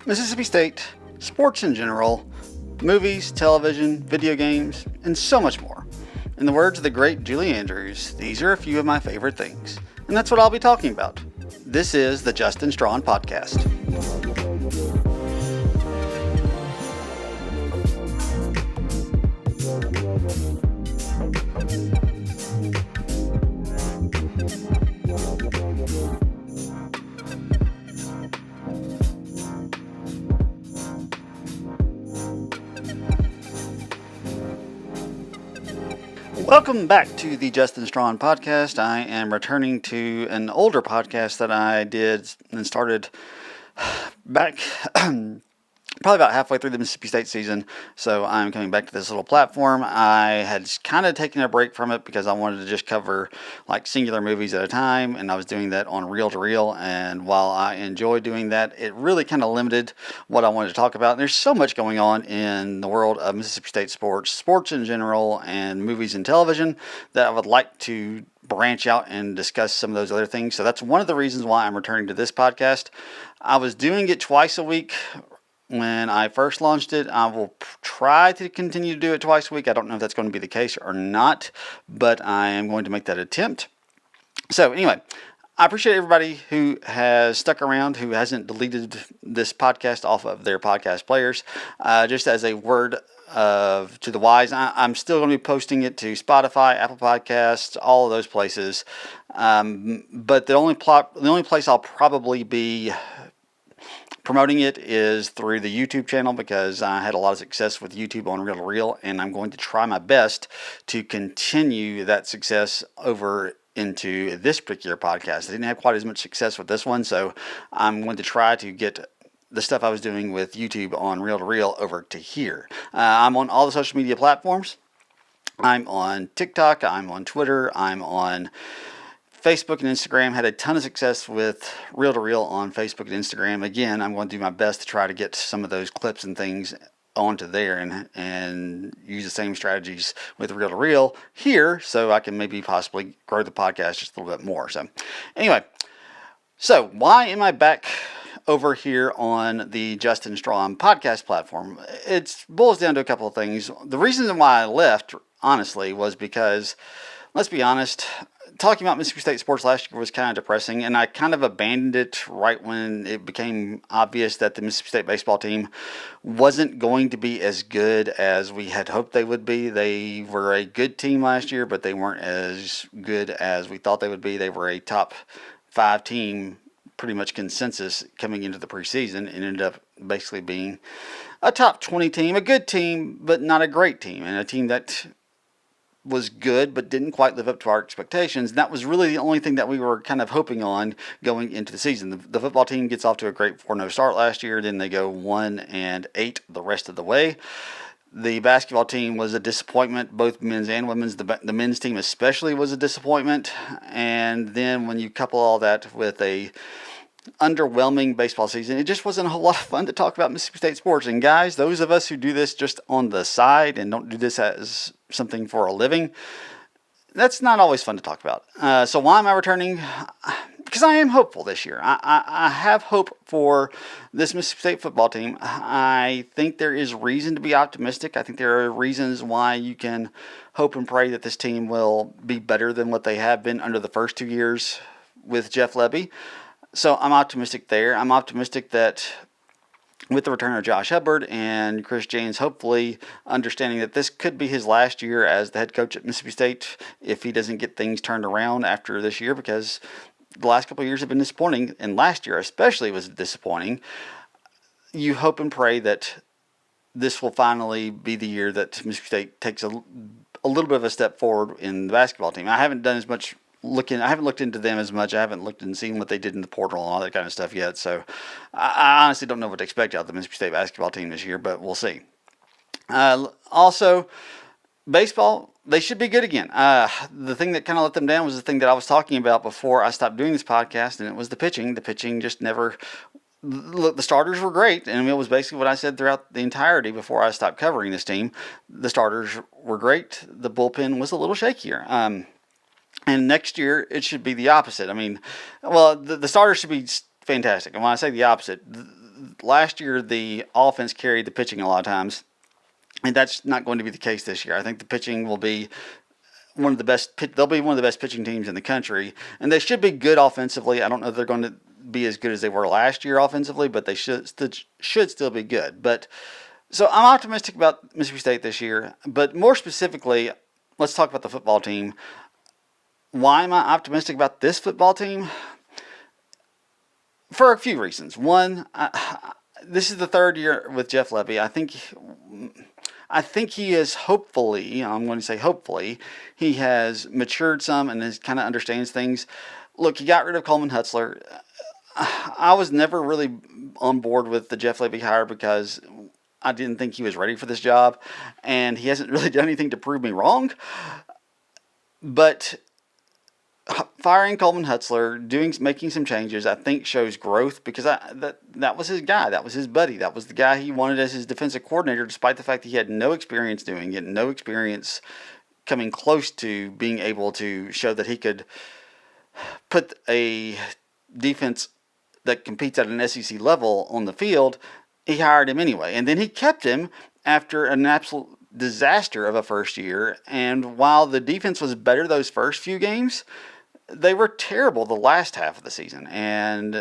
Mississippi State, sports in general, movies, television, video games, and so much more. In the words of the great Julie Andrews, these are a few of my favorite things, and that's what I'll be talking about. This is the Justin Strawn Podcast. Welcome back to the Justin Strawn Podcast. I am returning to an older podcast that I did and started back probably about halfway through the Mississippi State season. So I'm coming back to this little platform. I had kind of taken a break from it because I wanted to just cover like singular movies at a time, and I was doing that on reel to reel. And while I enjoy doing that, it really kind of limited what I wanted to talk about. And there's so much going on in the world of Mississippi State sports in general, and movies and television that I would like to branch out and discuss some of those other things. So that's one of the reasons why I'm returning to this podcast. I was doing it twice a week when I first launched it. I will try to continue to do it twice a week. I don't know if that's going to be the case or not, but I am going to make that attempt. So anyway, I appreciate everybody who has stuck around, who hasn't deleted this podcast off of their podcast players. Just as a word to the wise, I'm still going to be posting it to Spotify, Apple Podcasts, all of those places. But the only place I'll probably be promoting it is through the YouTube channel, because I had a lot of success with YouTube on Reel to Reel, and I'm going to try my best to continue that success over into this particular podcast. I didn't have quite as much success with this one, so I'm going to try to get the stuff I was doing with YouTube on Reel to Reel over to here. I'm on all the social media platforms. I'm on TikTok, I'm on Twitter, I'm on Facebook and Instagram. Had a ton of success with Reel to Reel on Facebook and Instagram. Again, I'm going to do my best to try to get some of those clips and things onto there and use the same strategies with Reel to Reel here, so I can maybe possibly grow the podcast just a little bit more. So anyway, so why am I back over here on the Justin Strawn podcast platform? It boils down to a couple of things. The reason why I left, honestly, was because, let's be honest, talking about Mississippi State sports last year was kind of depressing, and I kind of abandoned it right when it became obvious that the Mississippi State baseball team wasn't going to be as good as we had hoped they would be. They were a good team last year, but they weren't as good as we thought they would be. They were a top 5 team, pretty much consensus coming into the preseason, and ended up basically being a top 20 team, a good team, but not a great team, and a team that was good but didn't quite live up to our expectations. And that was really the only thing that we were kind of hoping on going into the season. The football team gets off to a great 4-0 start last year, then they go 1-8 the rest of the way. The basketball team was a disappointment, both men's and women's. The men's team especially was a disappointment. And then when you couple all that with a underwhelming baseball season, it just wasn't a whole lot of fun to talk about Mississippi State sports. And guys, those of us who do this just on the side and don't do this as something for a living, that's not always fun to talk about. So why am I returning? Because I am hopeful this year. I have hope for this Mississippi State football team. I think there is reason to be optimistic. I think there are reasons why you can hope and pray that this team will be better than what they have been under the first 2 years with Jeff Lebby. So I'm optimistic there. I'm optimistic that with the return of Josh Hubbard and Chris James, hopefully understanding that this could be his last year as the head coach at Mississippi State if he doesn't get things turned around after this year, because the last couple of years have been disappointing, and last year especially was disappointing. You hope and pray that this will finally be the year that Mississippi State takes a little bit of a step forward in the basketball team. I haven't done as much I haven't looked into them as much. I haven't looked and seen what they did in the portal and all that kind of stuff yet. So I honestly don't know what to expect out of the Mississippi State basketball team this year, but we'll see. Also, baseball, they should be good again. The thing that kind of let them down was the thing that I was talking about before I stopped doing this podcast, and it was the pitching. The pitching just never... Look, the starters were great, and it was basically what I said throughout the entirety before I stopped covering this team. The starters were great. The bullpen was a little shakier. And next year, it should be the opposite. I mean, well, the starters should be fantastic. And when I say the opposite, last year the offense carried the pitching a lot of times, and that's not going to be the case this year. I think the pitching will be one of the best. They'll be one of the best pitching teams in the country, and they should be good offensively. I don't know if they're going to be as good as they were last year offensively, but they should still be good. But so I'm optimistic about Mississippi State this year. But more specifically, let's talk about the football team. Why am I optimistic about this football team? For a few reasons. One, this is the third year with Jeff Lebby. I think he is hopefully, I'm going to say hopefully, he has matured some and has kind of understands things. Look, he got rid of Coleman Hutzler. I was never really on board with the Jeff Lebby hire because I didn't think he was ready for this job, and he hasn't really done anything to prove me wrong. But firing Coleman Hutzler, making some changes, I think shows growth because that was his guy, that was his buddy, that was the guy he wanted as his defensive coordinator, despite the fact that he had no experience doing it, no experience coming close to being able to show that he could put a defense that competes at an SEC level on the field. He hired him anyway, and then he kept him after an absolute disaster of a first year. And while the defense was better those first few games, they were terrible the last half of the season, and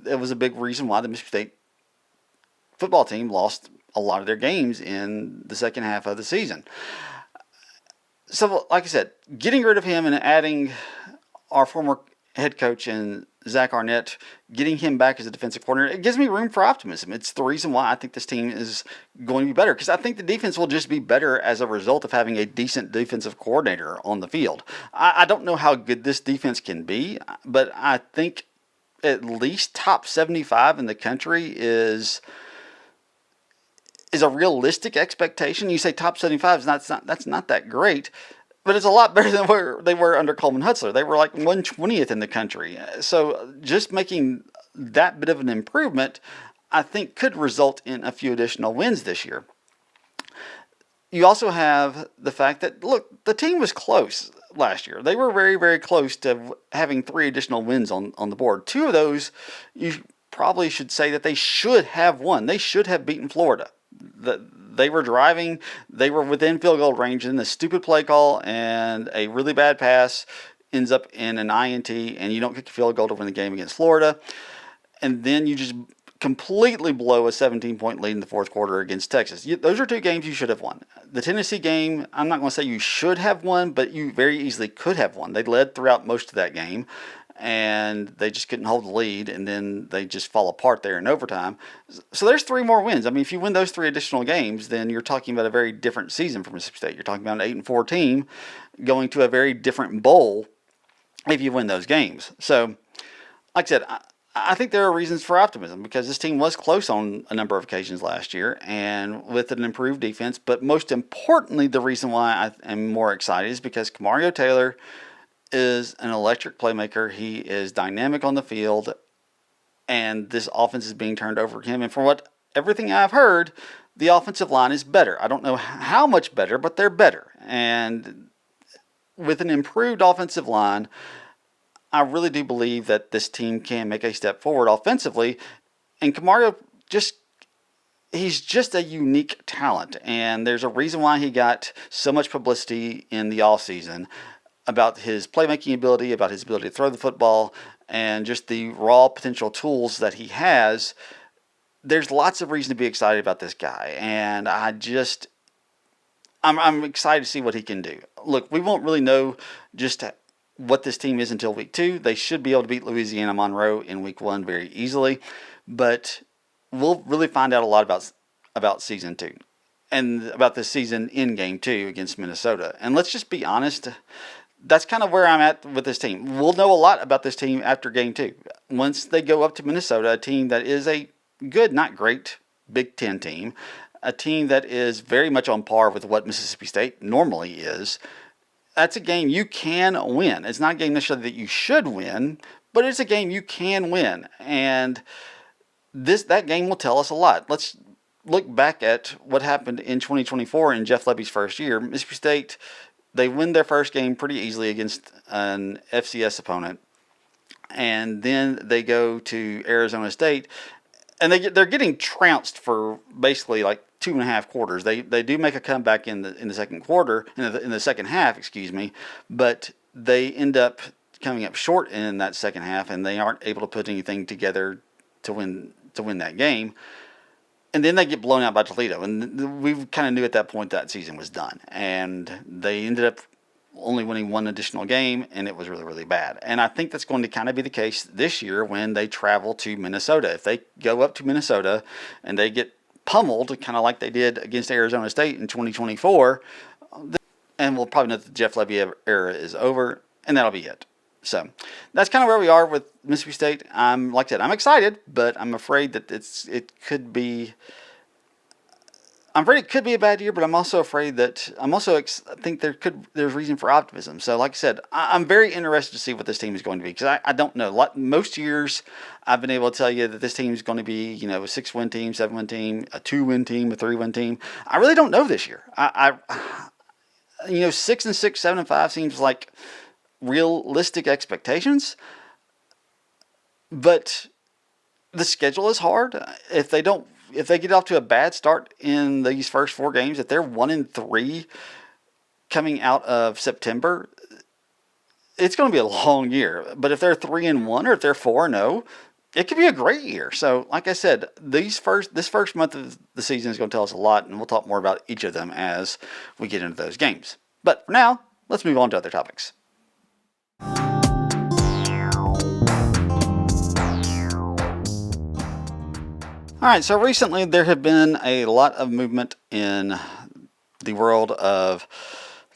it was a big reason why the Mississippi State football team lost a lot of their games in the second half of the season. So, like I said, getting rid of him and adding our former head coach and Zach Arnett, getting him back as a defensive coordinator, it gives me room for optimism. It's the reason why I think this team is going to be better, because I think the defense will just be better as a result of having a decent defensive coordinator on the field. I don't know how good this defense can be, but I think at least top 75 in the country is a realistic expectation. You say top 75 that's not that great. But it's a lot better than where they were under Coleman Hutzler. They were like 120th in the country. So just making that bit of an improvement, I think, could result in a few additional wins this year. You also have the fact that, look, the team was close last year. They were very, very close to having 3 additional wins on the board. 2 of those, you probably should say that they should have won. They should have beaten Florida. They were driving, they were within field goal range, and the stupid play call and a really bad pass ends up in an INT, and you don't kick a field goal to win the game against Florida. And then you just completely blow a 17-point lead in the fourth quarter against Texas. Those are 2 games you should have won. The Tennessee game, I'm not going to say you should have won, but you very easily could have won. They led throughout most of that game, and they just couldn't hold the lead, and then they just fall apart there in overtime. So there's 3 more wins. I mean, if you win those 3 additional games, then you're talking about a very different season for Mississippi State. You're talking about an 8-4 team going to a very different bowl if you win those games. So, like I said, I think there are reasons for optimism because this team was close on a number of occasions last year and with an improved defense. But most importantly, the reason why I am more excited is because Kamario Taylor is an electric playmaker. He is dynamic on the field, and this offense is being turned over to him. And from everything I've heard, the offensive line is better. I don't know how much better, but they're better. And with an improved offensive line, I really do believe that this team can make a step forward offensively. And Kamario he's just a unique talent, and there's a reason why he got so much publicity in the offseason about his playmaking ability, about his ability to throw the football, and just the raw potential tools that he has. There's lots of reason to be excited about this guy, and I'm excited to see what he can do. Look, we won't really know just what this team is until week 2. They should be able to beat Louisiana Monroe in week 1 very easily, but we'll really find out a lot about season 2. And about this season in game 2 against Minnesota. And let's just be honest, that's kind of where I'm at with this team. We'll know a lot about this team after game 2. Once they go up to Minnesota, a team that is a good, not great, Big Ten team, a team that is very much on par with what Mississippi State normally is, that's a game you can win. It's not a game necessarily that you should win, but it's a game you can win. And that game will tell us a lot. Let's look back at what happened in 2024 in Jeff Lebby's first year. Mississippi State, they win their first game pretty easily against an FCS opponent. And then they go to Arizona State. and they're getting trounced for basically like 2.5 quarters. They do make a comeback in the second quarter, in the second half, excuse me, but they end up coming up short in that second half, and they aren't able to put anything together to win that game. And then they get blown out by Toledo, and we kind of knew at that point that season was done. And they ended up only winning one additional game, and it was really, really bad. And I think that's going to kind of be the case this year when they travel to Minnesota. If they go up to Minnesota and they get pummeled, kind of like they did against Arizona State in 2024, and we'll probably know that the Jeff Lebby era is over, and that'll be it. So that's kind of where we are with Mississippi State. Like I said, I'm excited, but I'm afraid that it could be. I'm afraid it could be a bad year, but I'm also afraid that I think there's reason for optimism. So, like I said, I'm very interested to see what this team is going to be, because I don't know. Most years, I've been able to tell you that this team is going to be, a 6-win team, 7-win team, a 2-win team, a 3-win team. I really don't know this year. 6-6, 7-5 seems like realistic expectations, but the schedule is hard. If they get off to a bad start in these first 4 games, if they're 1-3 coming out of September, it's going to be a long year. But if they're 3-1 or if they're 4-0, it could be a great year. So, like I said, this first month of the season is going to tell us a lot, and we'll talk more about each of them as we get into those games. But for now, let's move on to other topics. All right, so recently there have been a lot of movement in the world of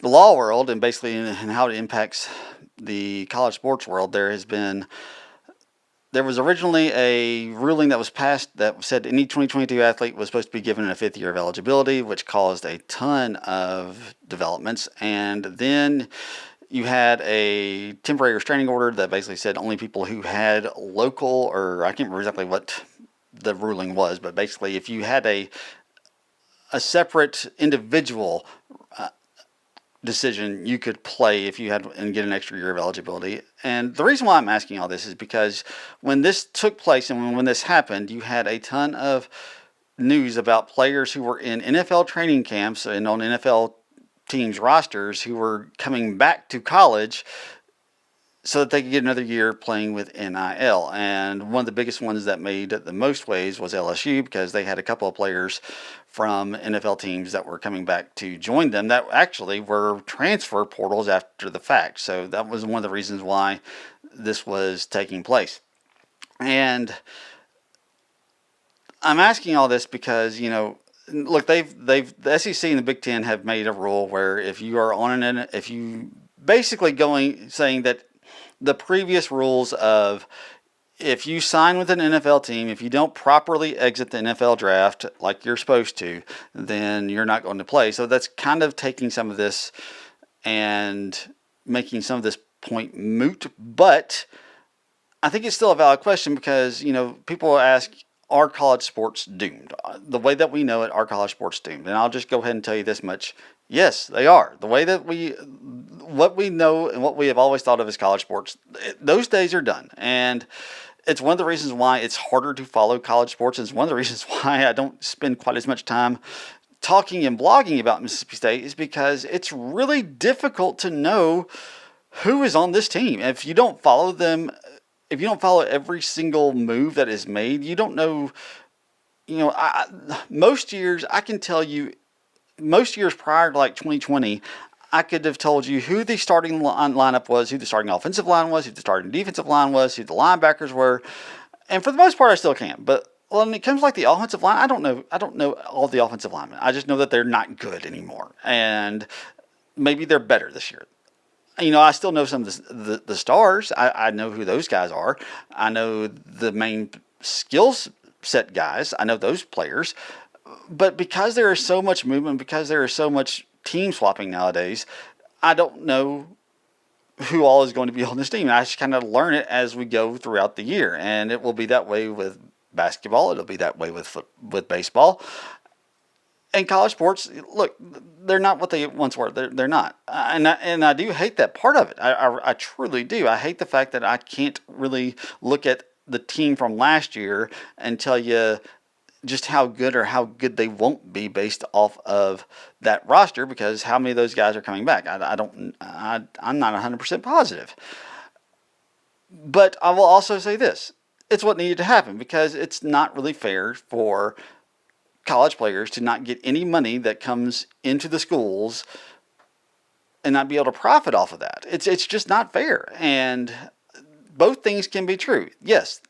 the law world, and basically in how it impacts the college sports world. There was originally a ruling that was passed that said any 2022 athlete was supposed to be given a 5th year of eligibility, which caused a ton of developments. And then you had a temporary restraining order that basically said only people who had local, or I can't remember exactly what the ruling was, but basically if you had a separate individual decision, you could play if you had and get an extra year of eligibility. And the reason why I'm asking all this is because when this took place and when this happened, you had a ton of news about players who were in NFL training camps and on NFL teams rosters who were coming back to college so that they could get another year playing with NIL. And one of the biggest ones that made the most waves was LSU, because they had a couple of players from NFL teams that were coming back to join them that actually were transfer portals after the fact. So that was one of the reasons why this was taking place. And I'm asking all this because, look, the SEC and the Big Ten have made a rule where if you are if you basically saying that the previous rules of if you sign with an NFL team, if you don't properly exit the NFL draft like you're supposed to, then you're not going to play. So that's kind of taking some of this and making some of this point moot. But I think it's still a valid question because, people ask, are college sports doomed? The way that we know it, are college sports doomed? And I'll just go ahead and tell you this much. Yes, they are. The way that what we know and what we have always thought of as college sports, those days are done. And it's one of the reasons why it's harder to follow college sports. It's one of the reasons why I don't spend quite as much time talking and blogging about Mississippi State, is because it's really difficult to know who is on this team. If you don't follow them, if you don't follow every single move that is made, you don't know. Most years, I can tell you, most years prior to like 2020, I could have told you who the starting lineup was, who the starting offensive line was, who the starting defensive line was, who the linebackers were, and for the most part, I still can't. But when it comes to like the offensive line, I don't know all the offensive linemen. I just know that they're not good anymore, and maybe they're better this year. I still know some of the stars. I know who those guys are. I know the main skills set guys. I know those players. But because there is so much movement, because there is so much team swapping nowadays, I don't know who all is going to be on this team. I just kind of learn it as we go throughout the year. And it will be that way with basketball. It'll be that way with baseball. And college sports, look, they're not what they once were. They're not. And I do hate that part of it. I truly do. I hate the fact that I can't really look at the team from last year and tell you just how good or how good they won't be based off of that roster, because how many of those guys are coming back? I'm not 100% positive. But I will also say this. It's what needed to happen, because it's not really fair for college players to not get any money that comes into the schools and not be able to profit off of that. It's just not fair. And both things can be true. Yes,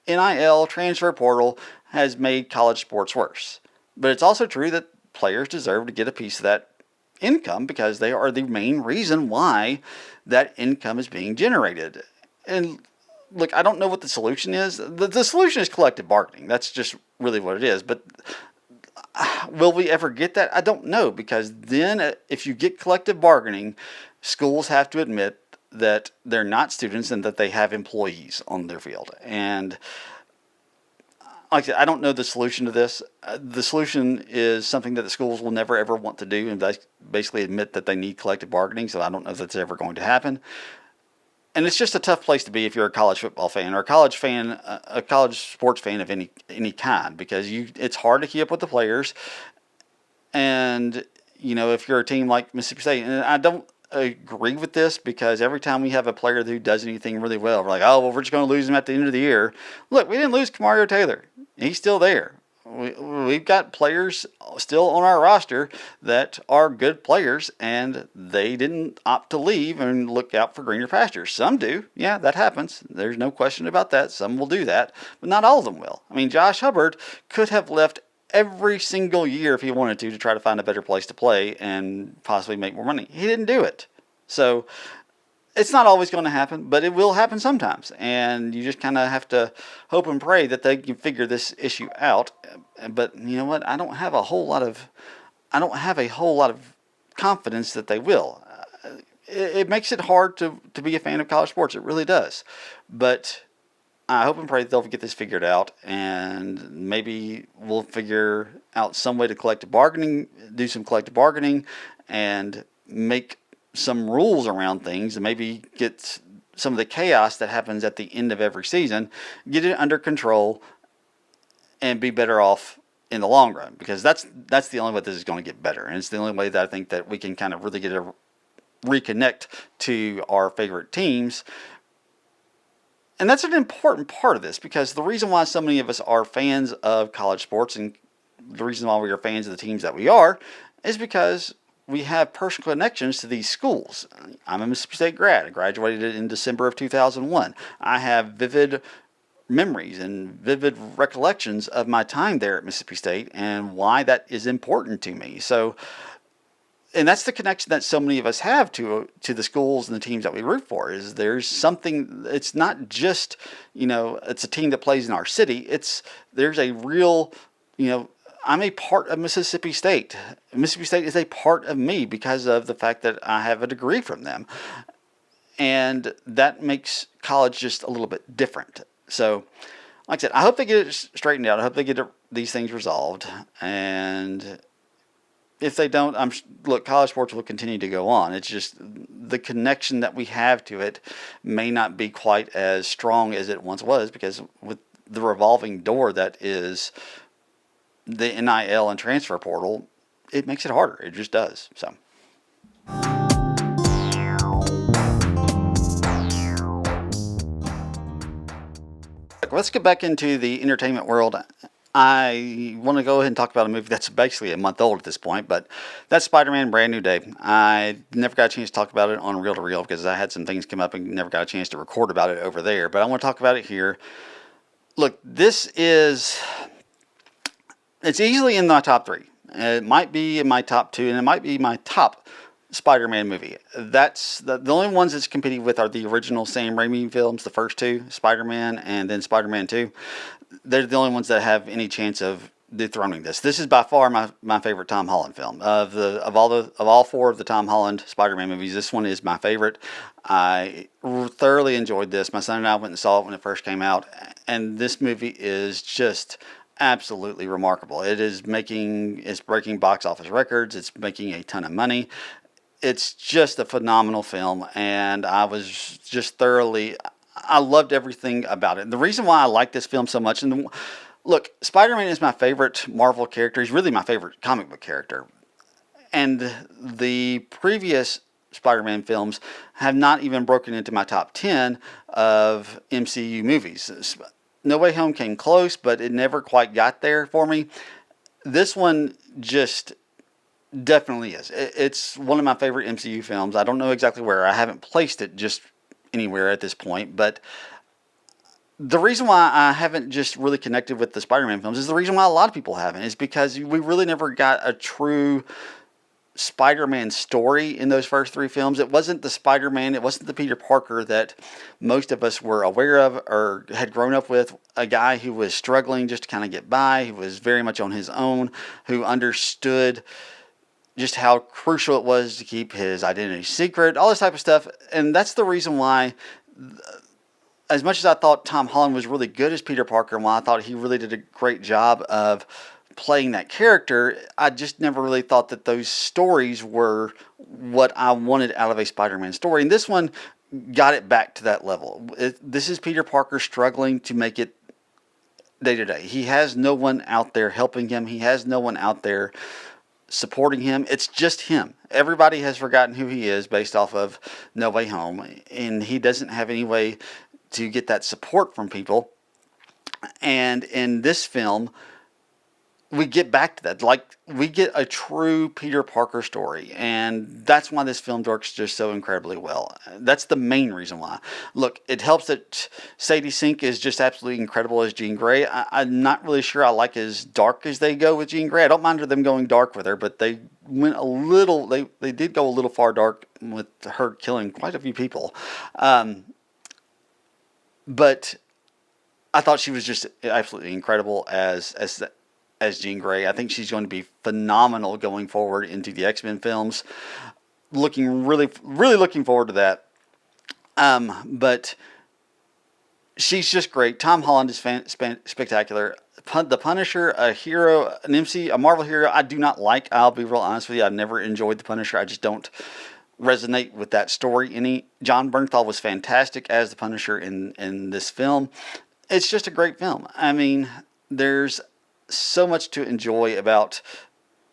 NIL, transfer portal, has made college sports worse. But it's also true that players deserve to get a piece of that income, because they are the main reason why that income is being generated. And look, I don't know what the solution is. The solution is collective bargaining. That's just really what it is. But will we ever get that? I don't know, because then if you get collective bargaining, schools have to admit that they're not students and that they have employees on their field. And like I said, I don't know the solution to this. The solution is something that the schools will never ever want to do, and basically admit that they need collective bargaining. So I don't know if that's ever going to happen. And it's just a tough place to be if you're a college football fan or a college sports fan of any kind, because it's hard to keep up with the players. And if you're a team like Mississippi State, and I don't agree with this, because every time we have a player who does anything really well, we're like, oh, well, we're just going to lose him at the end of the year. Look, we didn't lose Kamario Taylor. He's still there. We've got players still on our roster that are good players, and they didn't opt to leave and look out for greener pastures. Some do. Yeah, that happens. There's no question about that. Some will do that, but not all of them will. I mean, Josh Hubbard could have left every single year if he wanted to try to find a better place to play and possibly make more money. He didn't do it. So it's not always going to happen, but it will happen sometimes. And you just kind of have to hope and pray that they can figure this issue out. But you know what? I don't have a whole lot of confidence that they will. It makes it hard to be a fan of college sports. It really does. But I hope and pray that they'll get this figured out, and maybe we'll figure out some way to do some collective bargaining, and make some rules around things, and maybe get some of the chaos that happens at the end of every season, get it under control, and be better off in the long run, because that's the only way this is going to get better, and it's the only way that I think that we can kind of really get a reconnect to our favorite teams. And that's an important part of this, because the reason why so many of us are fans of college sports, and the reason why we are fans of the teams that we are, is because we have personal connections to these schools. I'm a Mississippi State grad. I graduated in December of 2001. I have vivid memories and vivid recollections of my time there at Mississippi State, and why that is important to me. So, and that's the connection that so many of us have to the schools and the teams that we root for. Is there's something. It's not just it's a team that plays in our city. There's a real I'm a part of Mississippi State. Mississippi State is a part of me because of the fact that I have a degree from them. And that makes college just a little bit different. So, like I said, I hope they get it straightened out. I hope they get these things resolved. And if they don't, look, college sports will continue to go on. It's just the connection that we have to it may not be quite as strong as it once was, because with the revolving door that is the NIL and transfer portal, it makes it harder. It just does. So. Let's get back into the entertainment world. I want to go ahead and talk about a movie that's basically a month old at this point, but that's Spider-Man Brand New Day. I never got a chance to talk about it on Reel to Reel, because I had some things come up and never got a chance to record about it over there, but I want to talk about it here. Look, it's easily in my top 3. It might be in my top 2, and it might be my top Spider-Man movie. That's the only ones it's competing with are the original Sam Raimi films, the first 2, Spider-Man and then Spider-Man 2. They're the only ones that have any chance of dethroning this. This is by far my favorite Tom Holland film. Of all 4 of the Tom Holland Spider-Man movies, this one is my favorite. I thoroughly enjoyed this. My son and I went and saw it when it first came out, and this movie is just absolutely remarkable. It's breaking box office records. It's making a ton of money. It's just a phenomenal film, and I was just thoroughly, I loved everything about it. The reason why I like this film so much, look, Spider-Man is my favorite Marvel character. He's really my favorite comic book character. And the previous Spider-Man films have not even broken into my top 10 of MCU movies. No Way Home came close, but it never quite got there for me. This one just definitely is. It's one of my favorite MCU films. I don't know exactly where. I haven't placed it just anywhere at this point, but the reason why I haven't just really connected with the Spider-Man films is the reason why a lot of people haven't, is because we really never got a true Spider-Man story in those first three films. It wasn't the Spider-Man, it wasn't the Peter Parker that most of us were aware of or had grown up with. A guy who was struggling just to kind of get by, who was very much on his own, who understood just how crucial it was to keep his identity secret, all this type of stuff. And that's the reason why, as much as I thought Tom Holland was really good as Peter Parker, and why I thought he really did a great job of playing that character, I just never really thought that those stories were what I wanted out of a Spider-Man story. And this one got it back to that level. This is Peter Parker struggling to make it day to day. He has no one out there helping him. He has no one out there supporting him. It's just him. Everybody has forgotten who he is based off of No Way Home, and he doesn't have any way to get that support from people. And in this film, we get back to that. Like, we get a true Peter Parker story, and that's why this film works just so incredibly well. That's the main reason why. Look, it helps that Sadie Sink is just absolutely incredible as Jean Grey. I'm not really sure I like as dark as they go with Jean Grey. I don't mind them going dark with her, but they went a little, they did go a little far dark with her killing quite a few people. But I thought she was just absolutely incredible as Jean Grey. I think she's going to be phenomenal going forward into the X-Men films. Really looking forward to that. But she's just great. Tom Holland is spectacular. The Punisher, a hero, a Marvel hero I do not like. I'll be real honest with you. I've never enjoyed the Punisher. I just don't resonate with that story any. John Bernthal was fantastic as the Punisher in this film. It's just a great film. I mean, there's so much to enjoy about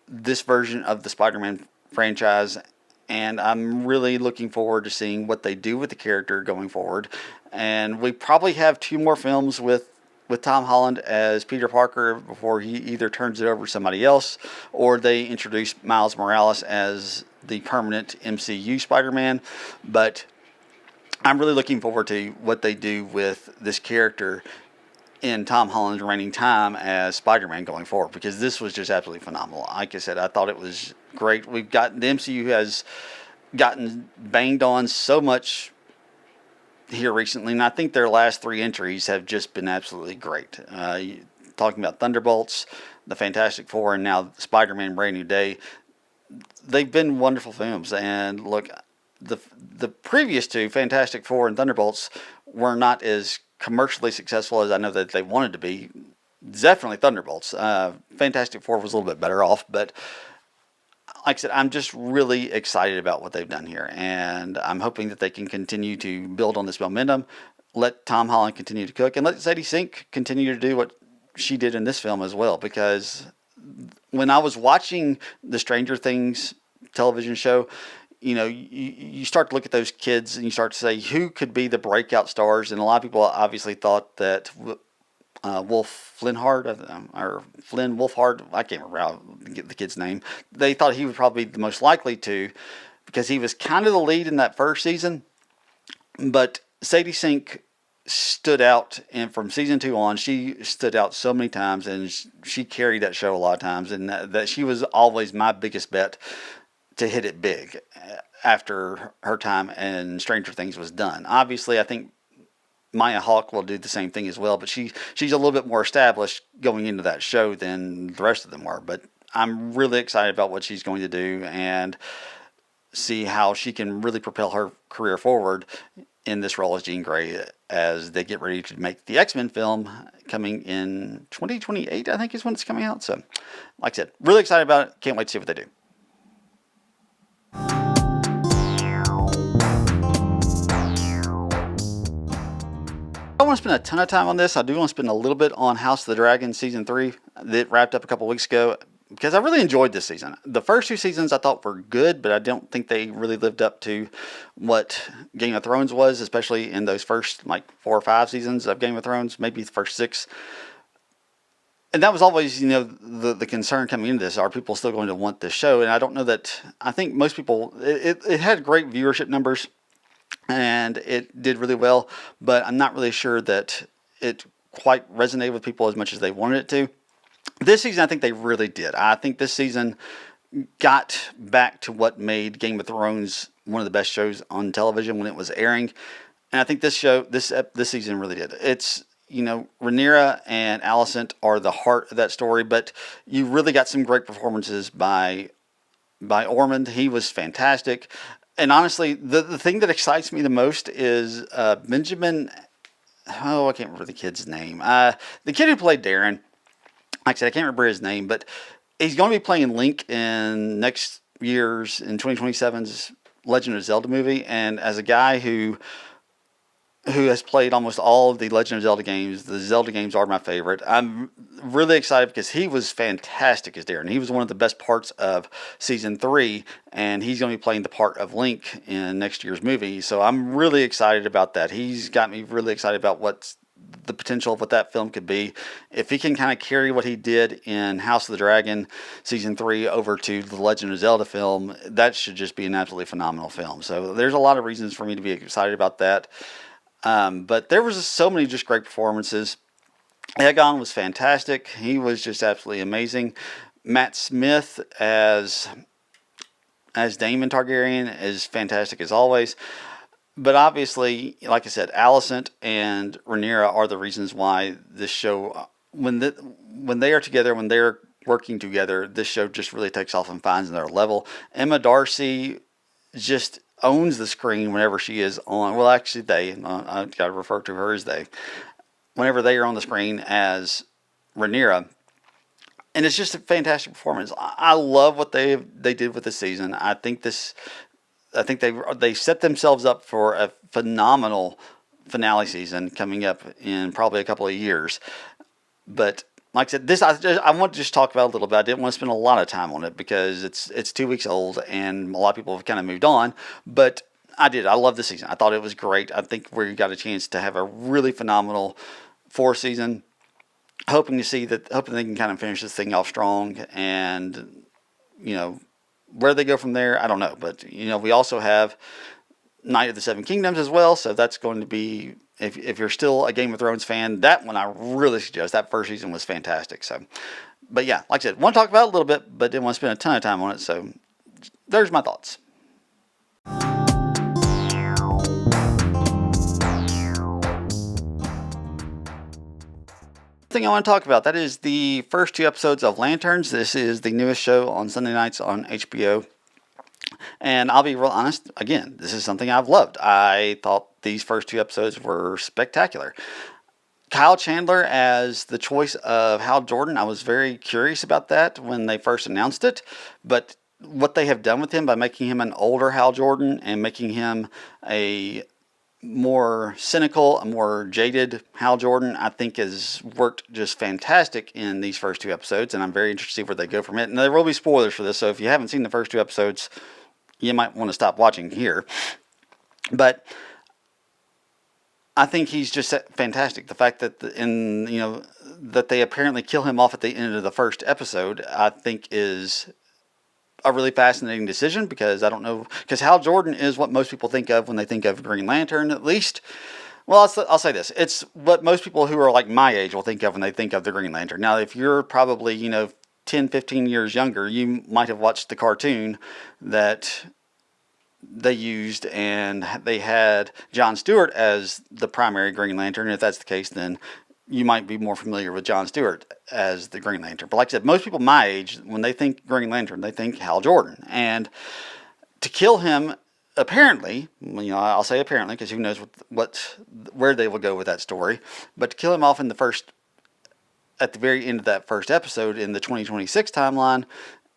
this version of the Spider-Man franchise, and I'm really looking forward to seeing what they do with the character going forward. And we probably have 2 more films with Tom Holland as Peter Parker before he either turns it over to somebody else, or they introduce Miles Morales as the permanent MCU Spider-Man. But I'm really looking forward to what they do with this character in Tom Holland's reigning time as Spider-Man going forward, because this was just absolutely phenomenal. Like I said, I thought it was great. The MCU has gotten banged on so much here recently, and I think their last 3 entries have just been absolutely great. Talking about Thunderbolts, the Fantastic Four, and now Spider-Man Brand New Day. They've been wonderful films, and look, the previous 2, Fantastic Four and Thunderbolts, were not as commercially successful as I know that they wanted to be. Definitely Thunderbolts. Fantastic Four was a little bit better off, but like I said, I'm just really excited about what they've done here, and I'm hoping that they can continue to build on this momentum, let Tom Holland continue to cook, and let Sadie Sink continue to do what she did in this film as well, because when I was watching the Stranger Things television show, you start to look at those kids and you start to say, who could be the breakout stars? And a lot of people obviously thought that Wolf Flinhard, or Flynn Wolfhard, I can't remember how to get the kid's name. They thought he would probably be the most likely to, because he was kind of the lead in that first season. But Sadie Sink stood out, and from season 2 on, she stood out so many times, and she carried that show a lot of times, and that she was always my biggest bet to hit it big after her time in Stranger Things was done. Obviously, I think Maya Hawke will do the same thing as well, but she's a little bit more established going into that show than the rest of them were. But I'm really excited about what she's going to do and see how she can really propel her career forward in this role as Jean Grey as they get ready to make the X-Men film coming in 2028, I think is when it's coming out. So, like I said, really excited about it. Can't wait to see what they do. want to spend a ton of time on this. I do want to spend a little bit on House of the Dragon Season 3 that wrapped up a couple weeks ago, because I really enjoyed this season. The first two seasons I thought were good, but I don't think they really lived up to what Game of Thrones was, especially in those first like 4 or 5 seasons of Game of Thrones, maybe the first 6. And that was always, the concern coming into this. Are people still going to want this show? And I don't know that. I think most people, it had great viewership numbers, and it did really well, but I'm not really sure that it quite resonated with people as much as they wanted it to. This season, I think they really did. I think this season got back to what made Game of Thrones one of the best shows on television when it was airing. And I think this season really did. It's, Rhaenyra and Alicent are the heart of that story, but you really got some great performances by Ormond. He was fantastic. And honestly, the thing that excites me the most is Benjamin. Oh, I can't remember the kid's name. The kid who played Darren. Like I said, I can't remember his name, but he's going to be playing Link in next year's, in 2027's Legend of Zelda movie. And as a guy who has played almost all of the Legend of Zelda games, the Zelda games are my favorite. I'm really excited because he was fantastic as Darren. He was one of the best parts of Season 3, and he's going to be playing the part of Link in next year's movie. So I'm really excited about that. He's got me really excited about what's the potential of what that film could be. If he can kind of carry what he did in House of the Dragon Season 3 over to the Legend of Zelda film, that should just be an absolutely phenomenal film. So there's a lot of reasons for me to be excited about that. But there was so many just great performances. Aegon was fantastic. He was just absolutely amazing. Matt Smith as Daemon Targaryen is fantastic as always. But obviously, like I said, Alicent and Rhaenyra are the reasons why this show, when they are together, when they're working together, this show just really takes off and finds their level. Emma Darcy just owns the screen whenever she is on. Well, actually, I got to refer to her as they. Whenever they are on the screen as Rhaenyra, and it's just a fantastic performance. I love what they did with this season. I think they set themselves up for a phenomenal finale season coming up in probably a couple of years. But like I said, I want to just talk about it a little bit. I didn't want to spend a lot of time on it because it's 2 weeks old and a lot of people have kind of moved on. But I did. I love this season. I thought it was great. I think we got a chance to have a really phenomenal 4th season. Hoping they can kind of finish this thing off strong, and where they go from there, I don't know. But we also have Night of the Seven Kingdoms as well, so that's going to be, if you're still a Game of Thrones fan, that one I really suggest. That first season was fantastic. So, but yeah, like I said, want to talk about it a little bit, but didn't want to spend a ton of time on it. So there's my thoughts. Thing I want to talk about, that is the first 2 episodes of Lanterns. This is the newest show on Sunday nights on HBO. And I'll be real honest, again, this is something I've loved. I thought these first 2 episodes were spectacular. Kyle Chandler as the choice of Hal Jordan, I was very curious about that when they first announced it. But what they have done with him by making him an older Hal Jordan and making him a more cynical, a more jaded Hal Jordan, I think has worked just fantastic in these first 2 episodes, and I'm very interested to see where they go from it. And there will be spoilers for this, so if you haven't seen the first 2 episodes, you might want to stop watching here. But I think he's just fantastic. The fact that that they apparently kill him off at the end of the first episode, I think is a really fascinating decision, because because Hal Jordan is what most people think of when they think of Green Lantern, at least. Well, I'll say this. It's what most people who are like my age will think of when they think of the Green Lantern. Now, if you're probably, 10, 15 years younger, you might have watched the cartoon that they used, and they had John Stewart as the primary Green Lantern. If that's the case, then you might be more familiar with John Stewart as the Green Lantern. But like I said, most people my age, when they think Green Lantern, they think Hal Jordan. And to kill him, apparently, I'll say apparently, because who knows where they will go with that story. But to kill him off at the very end of that first episode in the 2026 timeline,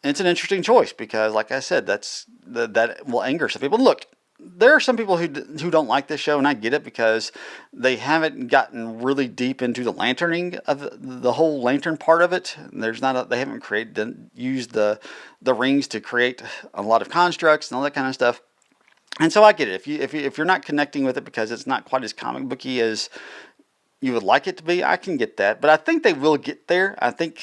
it's an interesting choice, because like I said, that will anger some people. Look, there are some people who don't like this show, and I get it because they haven't gotten really deep into the lanterning of the whole lantern part of it. They haven't used the rings to create a lot of constructs and all that kind of stuff. And so I get it. If you're not connecting with it because it's not quite as comic booky as you would like it to be, I can get that. But I think they will get there. I think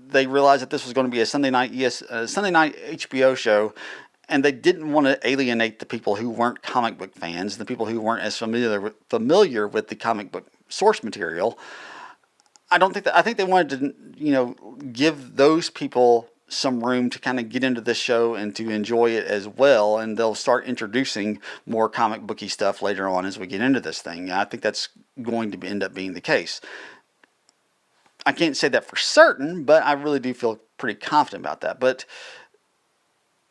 they realized that this was going to be a Sunday night HBO show, and they didn't want to alienate the people who weren't comic book fans, the people who weren't as familiar with the comic book source material. I think they wanted to, give those people some room to kind of get into this show and to enjoy it as well, and they'll start introducing more comic booky stuff later on as we get into this thing. I think that's going to end up being the case. I can't say that for certain, but I really do feel pretty confident about that. But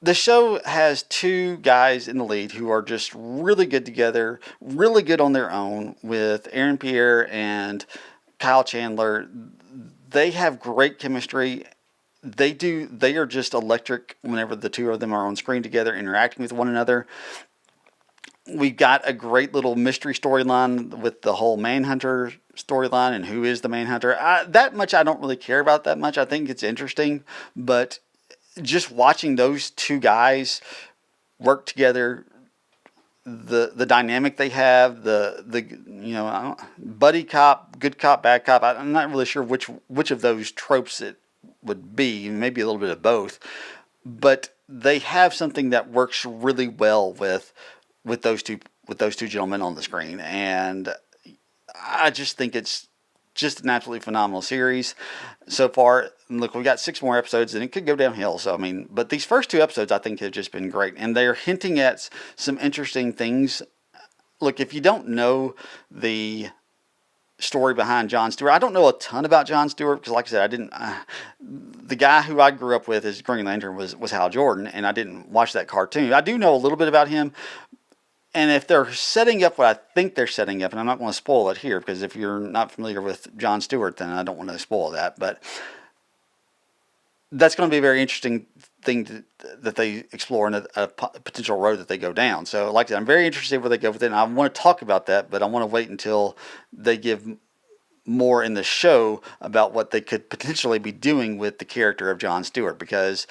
the show has two guys in the lead who are just really good together, really good on their own, with Aaron Pierre and Kyle Chandler. They have great chemistry. They are just electric whenever the two of them are on screen together, interacting with one another. We've got a great little mystery storyline with the whole Manhunter storyline and who is the Manhunter. That much I don't really care about that much. I think it's interesting, but just watching those two guys work together, the dynamic they have, the buddy cop, good cop, bad cop. I'm not really sure which of those tropes it would be. Maybe a little bit of both, but they have something that works really well with those two gentlemen on the screen, and I just think it's just an absolutely phenomenal series so far. Look, we got 6 more episodes, and it could go downhill. So but these first 2 episodes I think have just been great, and they're hinting at some interesting things. Look, if you don't know the story behind Jon Stewart, I don't know a ton about Jon Stewart because, like I said, I didn't. The guy who I grew up with as Green Lantern was Hal Jordan, and I didn't watch that cartoon. I do know a little bit about him. And if they're setting up what I think they're setting up, and I'm not going to spoil it here, because if you're not familiar with Jon Stewart, then I don't want to spoil that. But that's going to be a very interesting thing that they explore in a potential road that they go down. So, like I said, I'm very interested where they go with it, and I want to talk about that, but I want to wait until they give more in the show about what they could potentially be doing with the character of Jon Stewart, because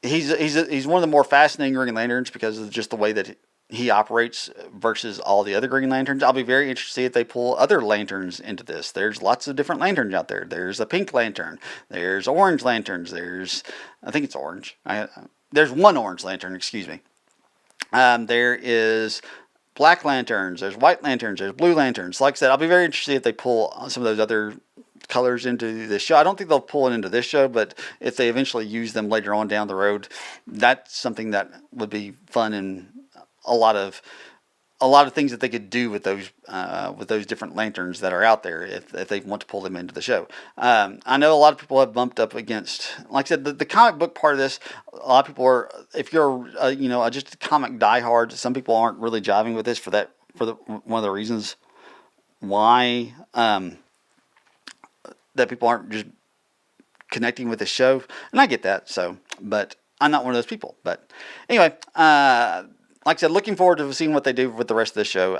he's one of the more fascinating Green Lanterns because of just the way that he operates versus all the other Green Lanterns. I'll be very interested to see if they pull other lanterns into this. There's lots of different lanterns out there. There's a pink lantern. There's orange lanterns. I think it's orange. There's one orange lantern, excuse me. There is black lanterns. There's white lanterns. There's blue lanterns. Like I said, I'll be very interested if they pull some of those other colors into this show. I don't think they'll pull it into this show, but if they eventually use them later on down the road, that's something that would be fun and a lot of things that they could do with those different lanterns that are out there if they want to pull them into the show. I know a lot of people have bumped up against, like I said, the comic book part of this. A lot of people are, if you're just a comic diehard, some people aren't really jiving with this for one of the reasons why that people aren't just connecting with the show, and I get that. So, but I'm not one of those people. But anyway, like I said, looking forward to seeing what they do with the rest of the show.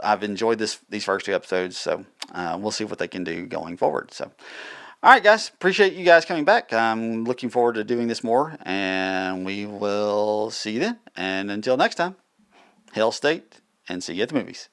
I've enjoyed these first 2 episodes, so we'll see what they can do going forward. So, all right, guys, appreciate you guys coming back. I'm looking forward to doing this more, and we will see you then. And until next time, Hail State, and see you at the movies.